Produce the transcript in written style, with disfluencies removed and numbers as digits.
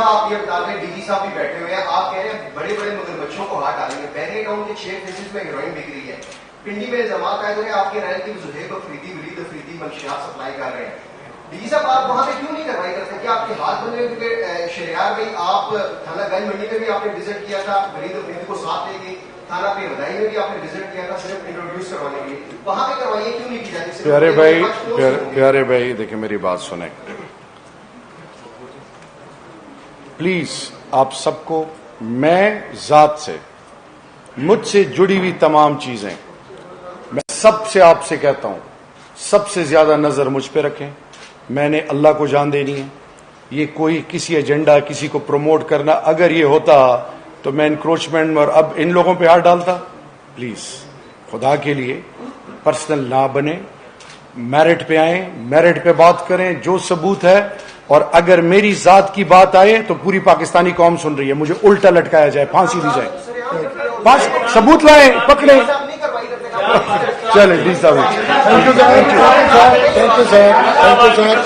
آپ یہ بتا رہے ہیں ڈی جی صاحب بھی بیٹھے ہوئے ہیں, آپ کہہ رہے ہیں بڑے بڑے مگرمچھوں کو ہاتھ ڈالیں گے. بحری اکاؤنٹ کے 6 فیسز میں ہیروئن بک رہی ہے. پنڈی میں الزامات آئے ہوئے ہیں آپ کے ریلیٹو زہیب افریدی ولید افریدی منشیات سپلائی کر رہے ہیں. ڈی جی صاحب آپ وہاں پہ کیوں نہیں کارروائی کرتے؟ کیا آپ کے ہاتھ بندے ہوئے؟ کیونکہ شہریار بھائی آپ تھانہ گنج منڈی میں بھی آپ نے وزٹ کیا تھا, ولید افریدی کو ساتھ لے کے تھانہ پہ بدائی میں بھی آپ نے وزٹ کیا تھا صرف انٹروڈیوس کروانے کے لیے. وہاں پہ کروائیے کیوں نہیں کی جاتی؟ پیارے بھائی دیکھیں میری بات سنیں پلیز. آپ سب کو میں ذات سے مجھ سے جڑی ہوئی تمام چیزیں میں سب سے آپ سے کہتا ہوں, سب سے زیادہ نظر مجھ پہ رکھیں. میں نے اللہ کو جان دینی ہے. یہ کوئی کسی ایجنڈا کسی کو پروموٹ کرنا, اگر یہ ہوتا تو میں انکروچمنٹ اور اب ان لوگوں پہ ہاتھ ڈالتا. پلیز خدا کے لیے پرسنل نہ بنے, میرٹ پہ آئیں, میرٹ پہ بات کریں, جو ثبوت ہے. اور اگر میری ذات کی بات آئے تو پوری پاکستانی قوم سن رہی ہے, مجھے الٹا لٹکایا جائے, پھانسی دی جائے. بس ثبوت لائیں, پکڑیں. چلیں ڈی صاحب, تھینک یو سر.